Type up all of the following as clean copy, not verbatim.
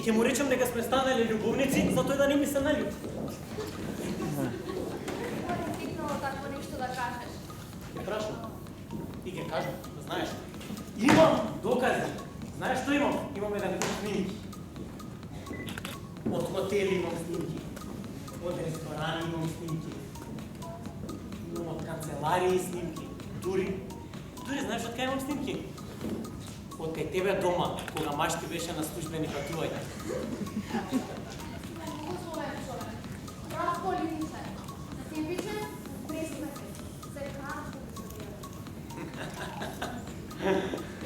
Ќе му речам дека сме станали љубовници, затоа да не ми се налјути. Кој ти викнало такво нешто да кажеш? Ке прашам. И ке кажам, знаеш. Имам докази. Знаеш што имам? Имам еден куп снимки. Од хотели имам снимки. Од ресторани имам снимки. Имам од канцеларии снимки. Дури знаеш од кај имам снимки? Од кај тебе дома, кога машти беше на службени патувања. Условен човек. Прав полица. Да ти пише, пресмете. Се кааш да се бира.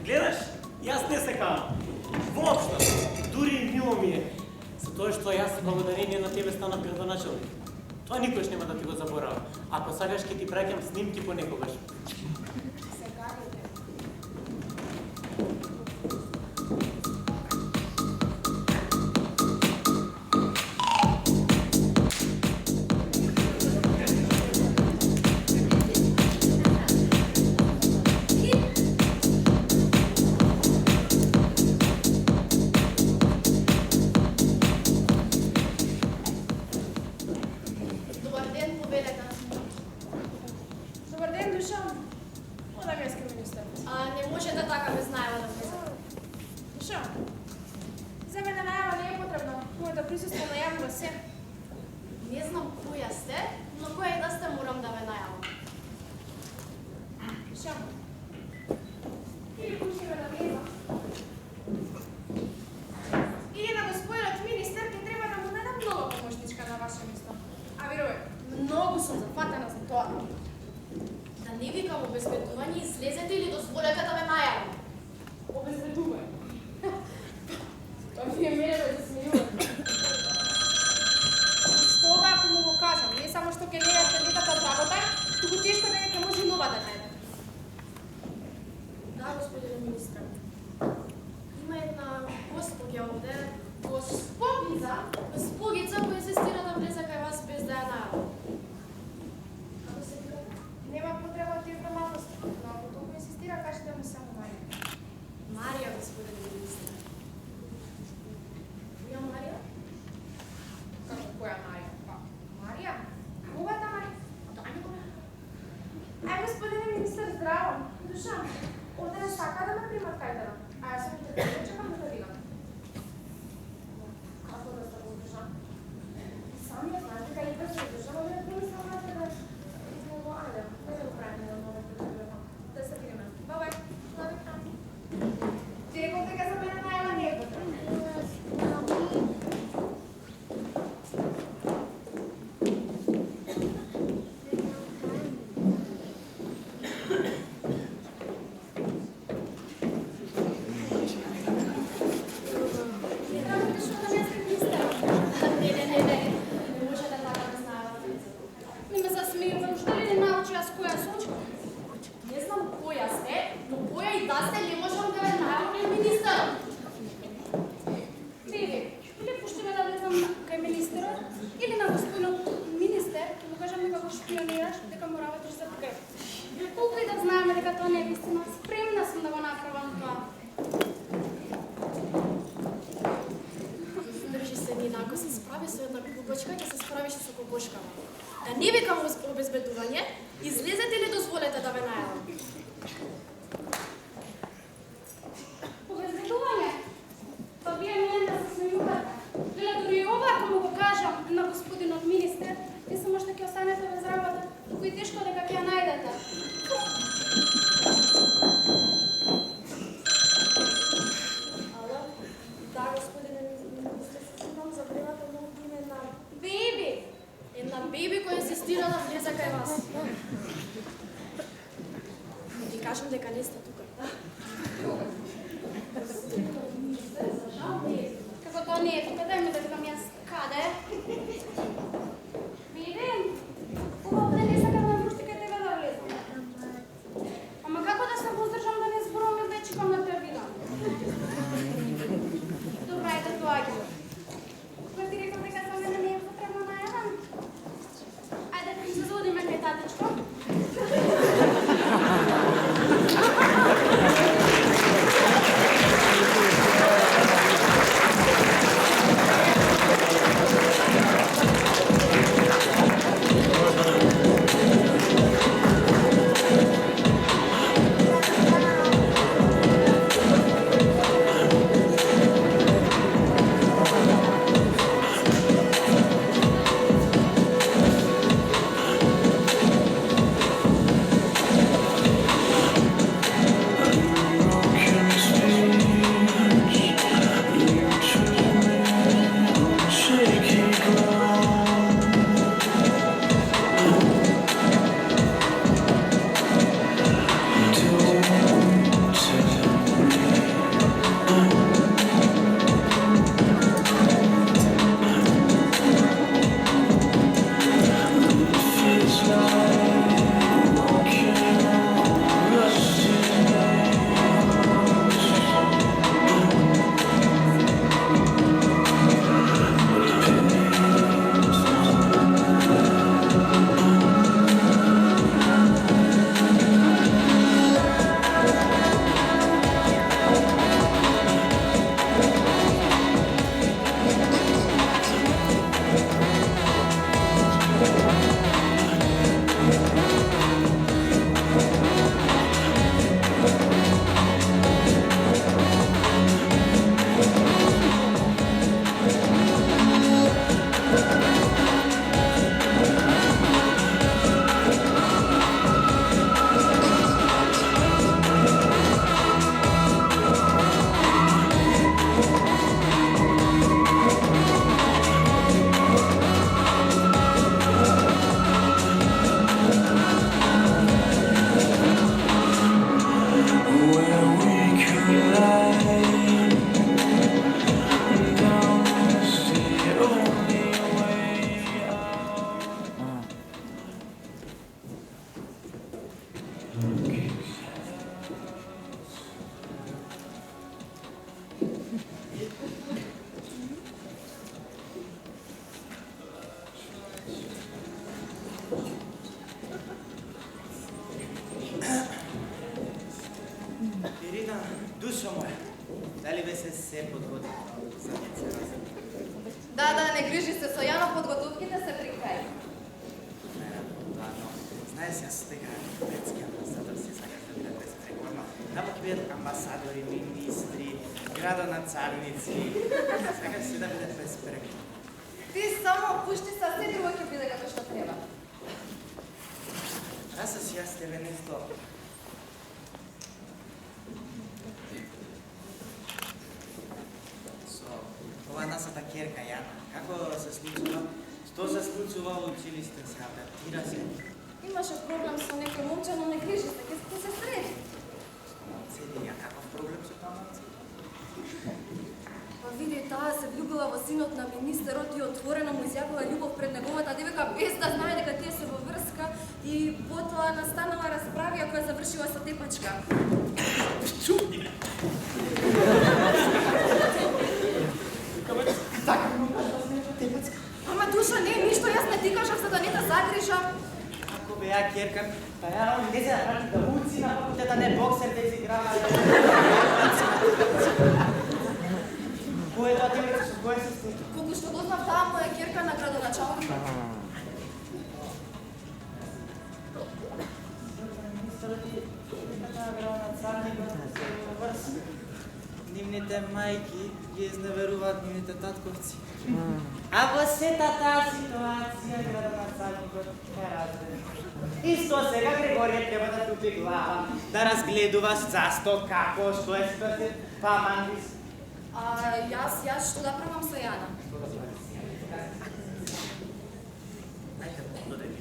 Гледаш, јас не се каам. Воопшто, дури и мило ми е. За тоа што јас благодарение на тебе станав градоначелник. Тоа никош нема да ти го заборавам. Ако сакаш ќе ти праќам снимки понекогаш. Да не викам обезбедување, излезете ли дозволете да ве најавам? Обезбедување? Па вие мене да се смејувате. Гледа, дори ова ако му го кажам на господинот министер, не само што ќе останете без работа, туку и тешко дека ќе ја најдете. Ало? Да, господине министер, се снимам за приватно име на Беби! една беби која инсистира да влезе кај вас. Ти кажам дека не сте тука. Како тоа не е тука, дај ми да видам јас каде. Беби, убаво да не сакам да пушти кај тебе да влезам. Ама како да се воздржам да не зборувам и да чекам да те видам? Добра, ете доаѓам. Кој ти рекол дека за мене не е потребно најавам? Ајде, се заводиме кај татичко. Да, не грижи се, со Јано подготовките се при крај. Знаеш, јас сега грецки амбасадор си сакаш да биде безпреговорно. Таму ќе бидат амбасадори, министри, градоначалници. Сакаш си да биде безпреговорно. Ти само пушти са се друго ќе биде како што треба. Аз си јас тебе нешто. Со ова насата керка Јана, како се случува? Што се случува во училиште, се адаптира се? Имаше проблем со некој момче, но не грижи се, ќе се среди. Цели, ја каков проблем со тоа момче? Па види, таа се влюбила во синот на министерот и отворено му изјавила љубов пред неговата девојка без да знае дека тие се во врска и потоа настанала расправија која завршила со тепачка. Чудни ме! Така му кажа да сме тепачка. Ама душа, не, ништо јас не ти кажав за да не те загрижам. Ако бе ја керка, па ја он не се напрати да уци на факултета, не боксер да изиграва. Кој е тоа девојка со која се слика? Колку што дознав, таа му е керка на градоначалник. Нивните мајки ги изневеруваат нивните татковци. А во сета таа ситуација градоначалникот е разбен. Исто сега Григорија треба да тупи глава, да разгледува зашто, како, што е ситуација, па мандис. А јас што да правам со Јана? Ајде, додај ми.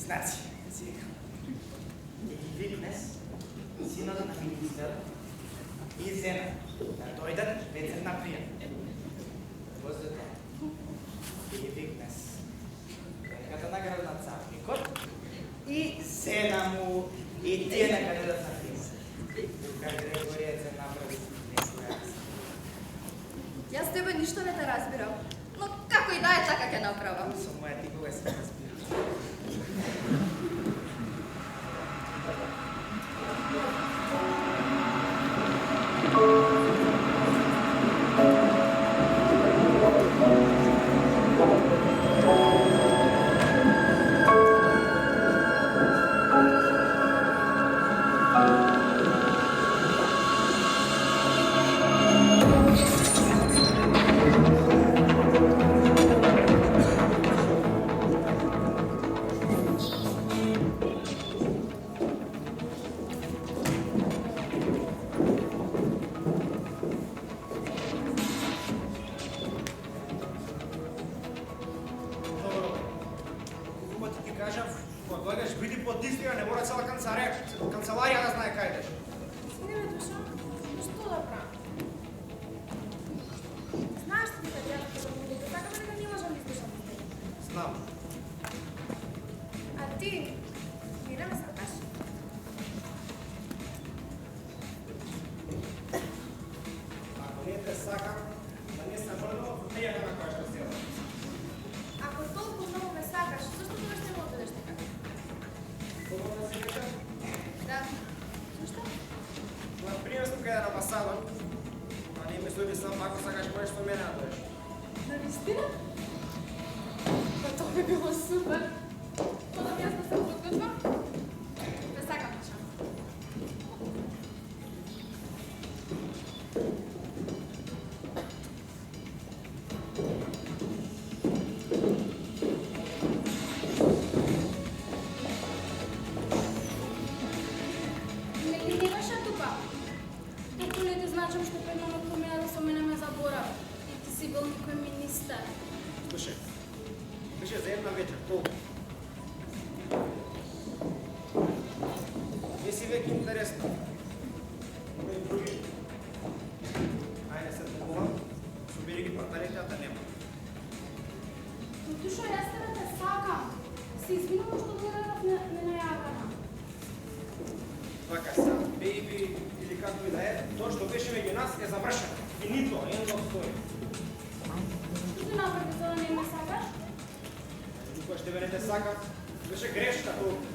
Значи, сега, ќе ги види днес синот на министерот и Зена да дојдат вечер на прием. После тоа, ќе ги види днес кајката на градоначалникот и Зена му и тие на каде да се прием. Тука Григорија се направи некоја. Јас тебе ништо не те разбирам, но како и да е, така ќе направам. Со моја ти кога се разбира. Канцеларија да знае кај идеш. Извини ме, душа, што да правам? Знаеш ти дека ја да сакам дека не можам да издржам без тебе. Знам. А ти, ти не ме сакаш? Ако не те сакам, да не се врнува во тејата на која што седам. Ако толку многу ме сакаш, зашто тогаш не одедеш така? Кога да се кажа? Да. Зашто? На пример сум кај на амбасадор, а не ме слуби сам, ако сакаш можеш со мене да дојдеш. Навистина? Па тоа би било супер. Подам јас да се подготвам? Те сакам, Миша. Не ги немаше тука. Толку не ти значам што пред мама помина да со мене ме заборави. И ти си бил некој министер. Слушај, беше за една вечер, толку. Не си веќе интересно. Има и други. Ајде се толкова, собери ги партнерите, а да нема. Но душа, јас тебе те сакам. Се извинувам што дојдов ненајавена. Вака са, бейби, или како и да е, тоа што беше меѓу нас е завршено. Финито, едно стои. Што ти направи за да не ме сакаш? Никој ще не те сакам, беше грешка толку.